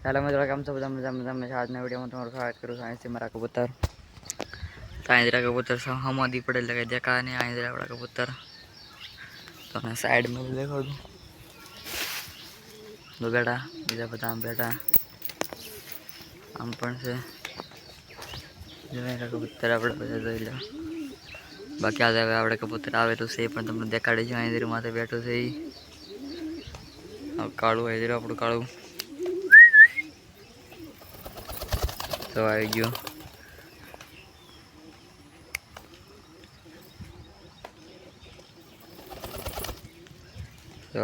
Hello मित्रों, केम छो બધા મજા में આજના વિડિયોમાં તમારું સ્વાગત કરું છું। અહીંથી મારા કબૂતર તો આંધળા कबूतर सब हमादी पड़े लगे देखा नहीं आंधळा वाला कबूतर तो मैं साइड में देखो दो बेटा बीजा બધા આમ બેઠા આમ પણ છે જો એના કબૂતર આપણે બધા જોઈ લો। બાકી આજે હવે આપણે કબૂતર આવે તો છે પણ તમને દેખાડી છે આંધળી માથે બેઠો છે ઈ કાળું આંધળું આપણું કાળું તો આવી ગયું। तो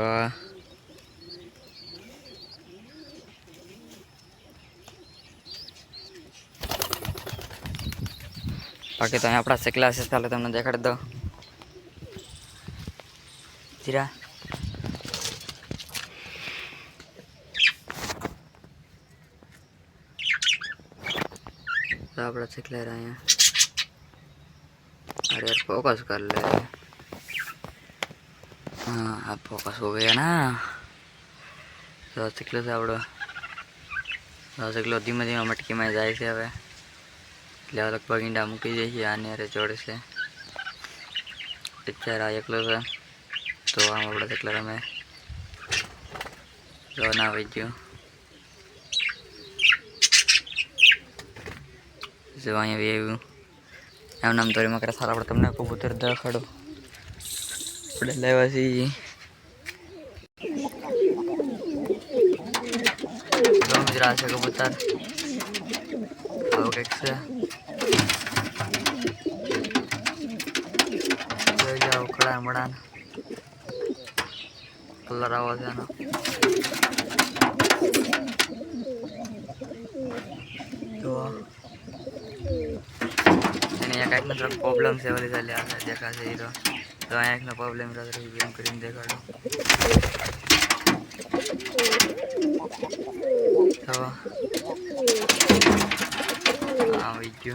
बाकी तो अपना से क्लासेस चाले तमने देखाड़ दो जीरा तो अपना से ले रहे हैं। अरे यार फोकस कर ले। हाँ अब फोकस हो गया ना। 10 किलो से आवड़ो 10 किलो धीमे धीमे मटकी में जाए से हवे એટલે લગભગ ઈંડા મૂકી દે છે આને અરે જોડે છે અત્યારે આ એકલો છે તો આમ આપણે એકલા રમે જો ના આવી ગયો જો અહીંયા આવ્યું એમ નામ તો એમાં કરે સારા આપણે તમને કબૂતર દેખાડો આપણે લેવા છીએ જો મિત્ર આ છે કબૂતર આવો કંઈક છે खड़ा बड़ा कलर आवाज है ना तो यहाँ का मतलब प्रॉब्लम से वाली चले आता देखा से हीरो तो यहाँ एक प्रॉब्लम रहता है गेम करीन देखा तो हाँ वीडियो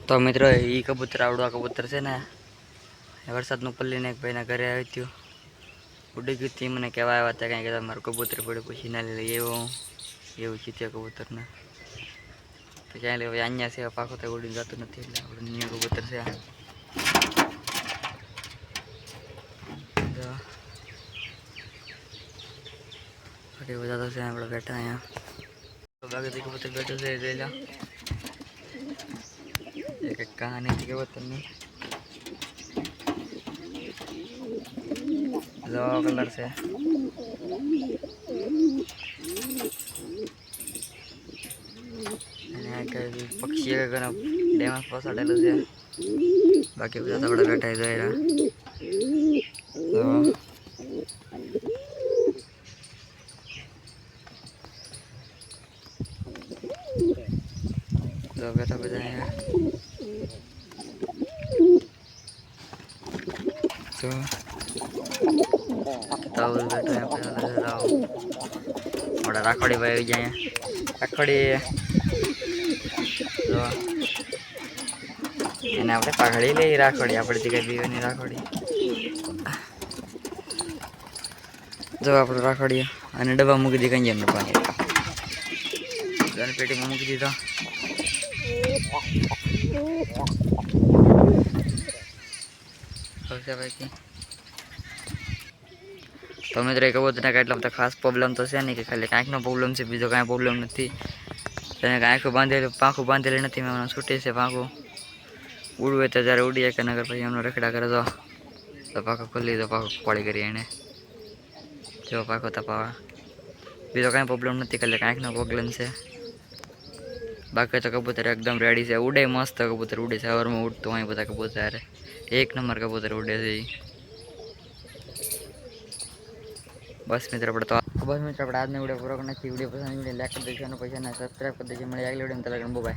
तो मित्रों ये कबूतर आवड़ा कबूतर से ना वरसाद पल्ली ने एक भाई घरे आई थी उड़ी गई थी मैंने कहवा आया था कहीं कहता मारे कबूतर पड़े पूछी ना ले ये चीते कबूतर ने तो क्या ले अँ से पाखो तो उड़ी जाते नहीं न्यू कबूतर से बजाता से आप बैठा यहाँ तो बाकी कबूतर बैठे से ले ला एक कहानी थी कबूतर में लो कलर से पक्षी का डेमस पास डालो से बाकी ज़्यादा बड़ा बैठा है जाएगा तो बैठा बजाएगा तो बैठा है बड़ा राखोड़ी भाई जाए राखोड़ी तो એને આપણે પાઘડી લઈ રાખોડી આપણે કઈ બીવાની રાખોડી જો આપણે રાખોડી અને ડબ્બા મૂકી દી કઈ એમને પાણી ગન પેટીમાં મૂકી દીધો ભાઈ तो मित्र कबूतर का एटला खास प्रॉब्लम तो है नहीं कि खाली कांखनो प्रॉब्लम से बीजो कई प्रॉब्लम नहीं आँखों बांधे पाखू बांधेली नहीं मैं छूटी से पाखू उड़वे तो जरा उड़ी के नगर पी एम रखड़ा करे तो पाखो खोली तो पाखो पड़ी करी एने जो पाखो तपावा बीजो कई प्रॉब्लम नहीं खाली कांखनो प्रॉब्लम से बाकी तो कबूतर एकदम रेडी से उड़े मस्त कबूतर उड़े सवार में उड़तो वहीं बता कबूतर एक नंबर कबूतर उड़े से बस मित्र तो बस मित्र आज वीडियो पूरा करना वीडियो पसंद वीडियो लाइक कर दीजिए पैसा सब्सक्राइब कर दीजिए मैं अगले वीडियो में बाय।